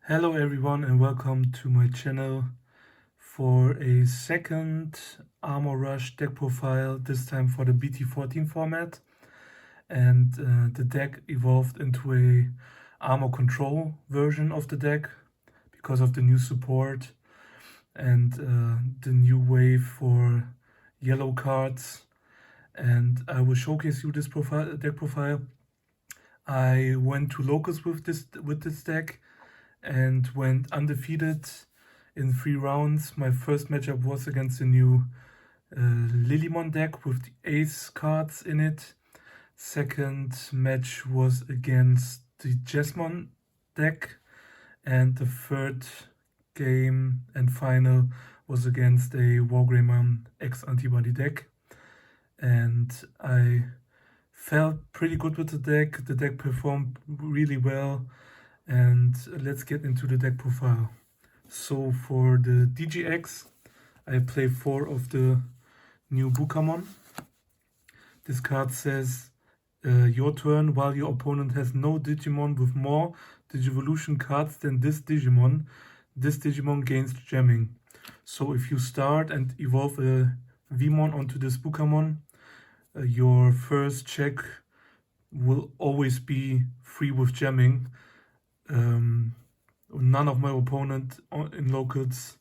Hello everyone and welcome to my channel for a second Armor Rush deck profile, this time for the BT14 format. And the deck evolved into a armor control version of the deck because of the new support and the new wave for yellow cards. And I will showcase you this deck profile. I went to locals with this deck and went undefeated in 3 rounds. My first matchup was against the new Lilymon deck with the ace cards in it. Second match was against the Jesmon deck, and the third game and final was against a Wargreymon X antibody deck. And I felt pretty good with the deck. The deck performed really well. And let's get into the deck profile. So for the DGX, I play 4 of the new Bukamon. This card says, your turn, while your opponent has no Digimon with more Digivolution cards than this Digimon gains jamming. So if you start and evolve a Vmon onto this Bukamon, your first check will always be free with jamming. None of my opponent in locals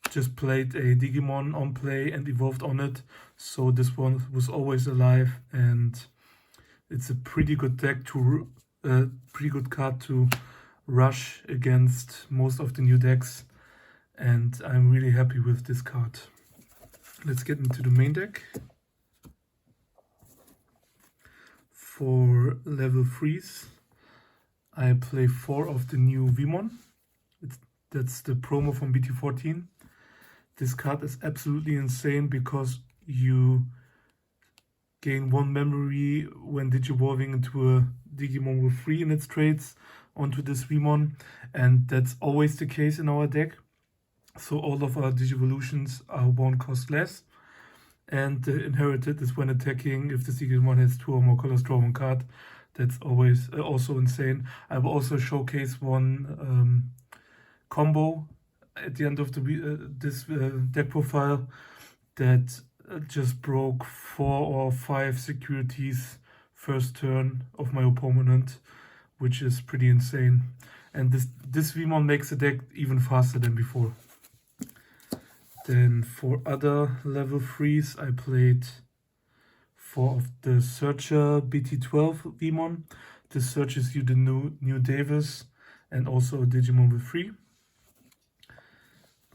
just played a Digimon on play and evolved on it, so this one was always alive, and it's a pretty good deck to pretty good card to rush against most of the new decks, and I'm really happy with this card. Let's get into the main deck. For level 3s, I play 4 of the new Vmon. That's the promo from BT14. This card is absolutely insane because you gain 1 memory when digivolving into a Digimon with 3 in its traits onto this Vmon, and that's always the case in our deck. So all of our Digivolutions are 1 cost less. And the inherited is when attacking, if the Digimon has 2 or more colors, draw 1 card. That's always also insane. I will also showcase one combo at the end of this deck profile that just broke 4 or 5 securities first turn of my opponent, which is pretty insane. And this Vmon makes the deck even faster than before. Then for other level 3s, I played 4 of the Searcher BT12 Vmon. This searches you the new Davis and also a Digimon with 3.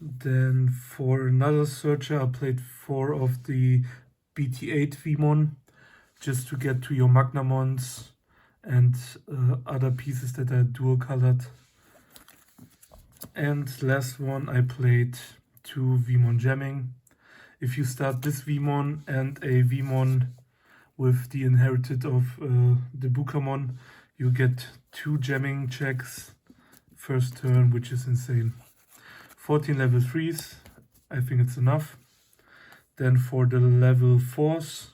Then for another Searcher, I played 4 of the BT8 Vmon just to get to your Magnamons and other pieces that are dual colored. And last one, I played 2 Vmon jamming. If you start this Vmon and a Vmon with the inherited of the Bukamon, you get 2 jamming checks first turn, which is insane. 14 level 3s, I think it's enough. Then for the level 4s,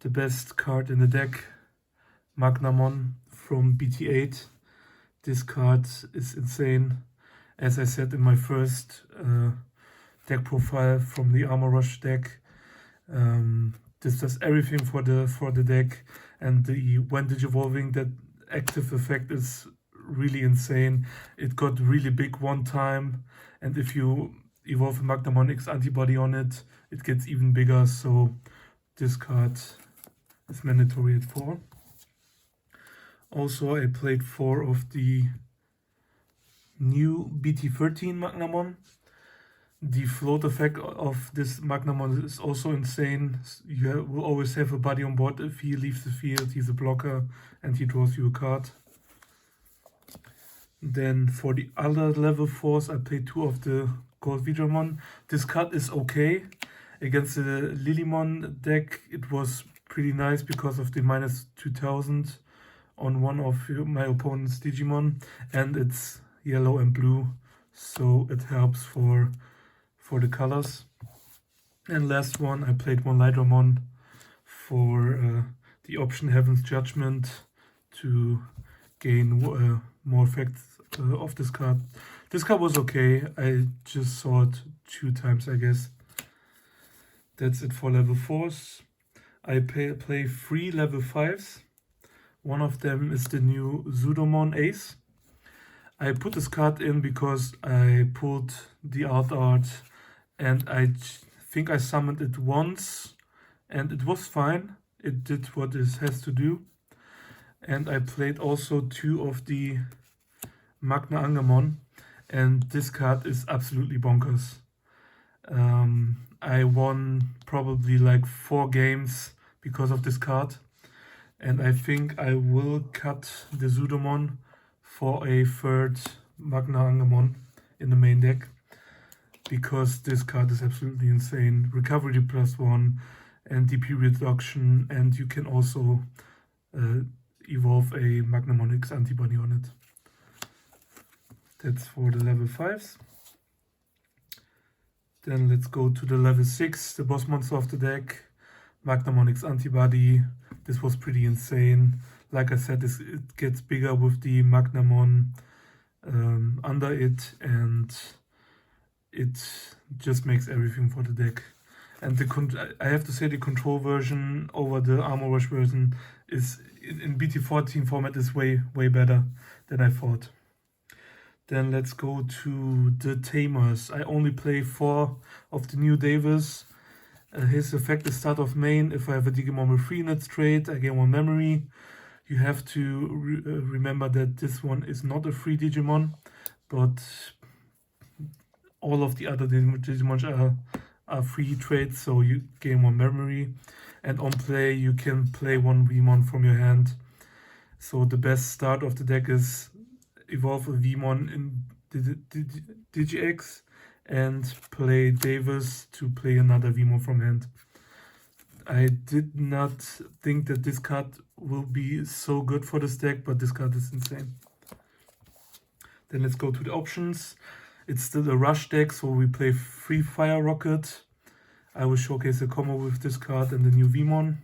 the best card in the deck, Magnamon from BT8. This card is insane. As I said in my first deck profile from the Armor Rush deck, this does everything for the deck, and when digivolving, that active effect is really insane. It got really big one time, and if you evolve a Magnamon X antibody on it, it gets even bigger, so this card is mandatory at 4. Also, I played 4 of the new BT13 Magnamon. The float effect of this Magnamon is also insane. You will always have a buddy on board. If he leaves the field, he's a blocker and he draws you a card. Then for the other level 4s, I played 2 of the Gold Vmon. This card is okay. Against the Lilymon deck, it was pretty nice because of the minus 2000 on one of my opponent's Digimon, and it's yellow and blue, so it helps for the colors. And last one, I played 1 Lydramon for the option Heaven's Judgment to gain more effects of this card. This card was okay. I just saw it 2 times, I guess. That's it for level 4s. I play 3 level 5s. One of them is the new Vmon Ace. I put this card in because I pulled the art and I think I summoned it once and it was fine. It did what it has to do. And I played also 2 of the Magnamon, and this card is absolutely bonkers. I won probably like 4 games because of this card, and I think I will cut the Vmon for a 3rd Magnamon in the main deck, because this card is absolutely insane. Recovery +1 and DP reduction, and you can also evolve a Magnamon X antibody on it. That's for the level 5s. Then let's go to the level 6, the boss monster of the deck, Magnamon X antibody. This was pretty insane. Like I said, it gets bigger with the Magnamon under it, and it just makes everything for the deck. And I have to say the control version over the Armor Rush version is in BT14 format is way better than I thought. Then let's go to the Tamers. I only play 4 of the new Davis. His effect is start of main. If I have a Digimon with 3 in its trait, I gain 1 memory. You have to remember that this one is not a free Digimon, but all of the other Digimons are free traits, so you gain 1 memory. And on play, you can play 1 Vmon from your hand. So the best start of the deck is evolve a Vmon in DigiX and play Davis to play another Vmon from hand. I did not think that this card will be so good for this deck, but this card is insane. Then let's go to the options. It's still a rush deck, so we play 3 Fire Rocket. I will showcase a combo with this card and the new Vmon.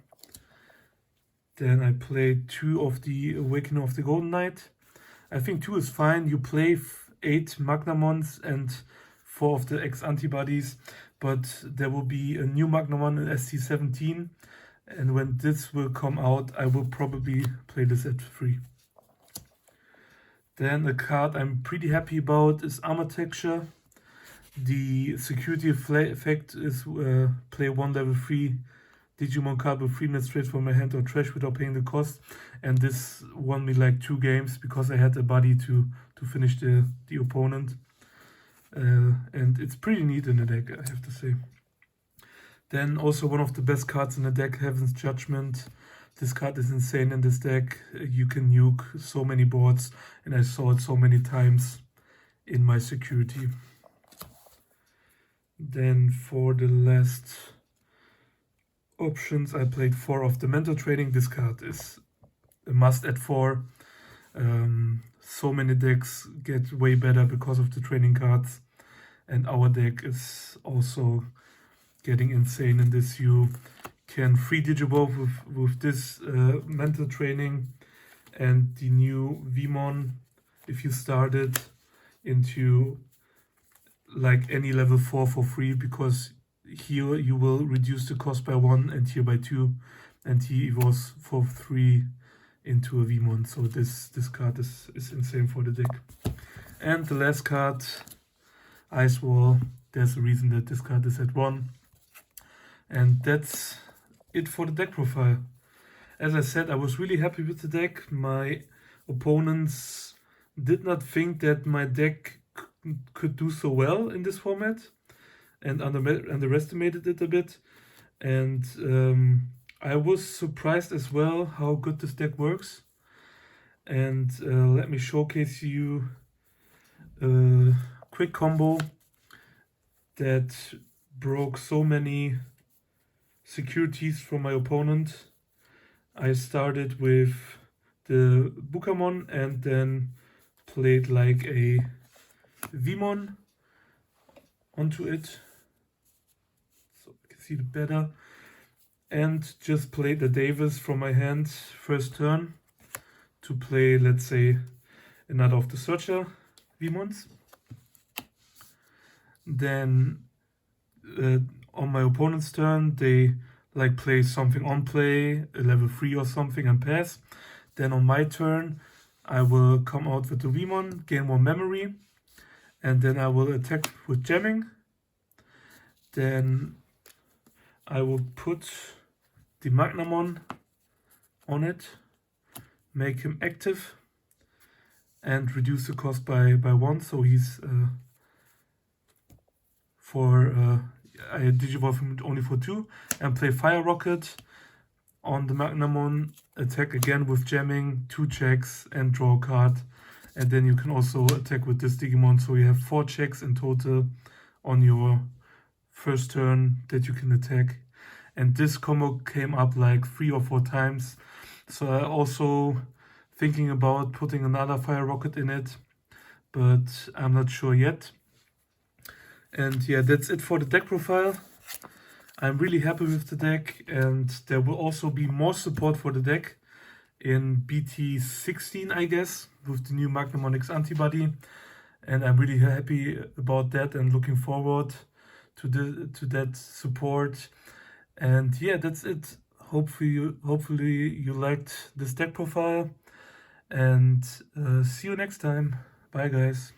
Then I play 2 of the Awakening of the Golden Knight. I think 2 is fine. You play 8 Magnamons and 4 of the X antibodies, but there will be a new Magnamon in ST17, and when this will come out, I will probably play this at 3. Then a card I'm pretty happy about is Armor Texture. The security effect is play 1 level 3 Digimon card with 3 minutes straight from my hand or trash without paying the cost, and this won me like 2 games because I had a buddy to finish the opponent. And it's pretty neat in the deck, I have to say. Then also one of the best cards in the deck, Heaven's Judgment. This card is insane in this deck. You can nuke so many boards, and I saw it so many times in my security. Then for the last options, I played 4 of the Mental Training. This card is a must at 4. So many decks get way better because of the training cards, and our deck is also getting insane in this. You can free Digivolve with this Mental Training and the new Vmon if you start it into like any level 4 for free, because here you will reduce the cost by 1 and here by 2, and he evolves for 3 into a Vmon. So this card is insane for the deck. And the last card, Ice Wall. There's a reason that this card is at 1. And that's it for the deck profile. As I said, I was really happy with the deck. My opponents did not think that my deck could do so well in this format, and underestimated it a bit. And I was surprised as well how good this deck works. And let me showcase you a quick combo that broke so many securities from my opponent. I started with the Bukamon and then played like a Vmon onto it, so I can see it better, and just played the Davis from my hand first turn to play, let's say, another of the Searcher Vmons. Then on my opponent's turn, they like play something on play, a level 3 or something, and pass. Then on my turn, I will come out with the Vmon, gain 1 memory, and then I will attack with jamming. Then I will put the Magnamon on it, make him active, and reduce the cost by 1, so he's I digivolve him only for 2, and play Fire Rocket on the Magnamon, attack again with jamming, 2 checks, and draw a card. And then you can also attack with this Digimon, so you have 4 checks in total on your first turn that you can attack. And this combo came up like 3 or 4 times, so I also thinking about putting another Fire Rocket in it, but I'm not sure yet. And yeah, that's it for the deck profile. I'm really happy with the deck, and there will also be more support for the deck in BT14, I guess, with the new Magnamon X antibody. And I'm really happy about that and looking forward to that support. And yeah, that's it. Hopefully you liked this deck profile, and see you next time. Bye guys.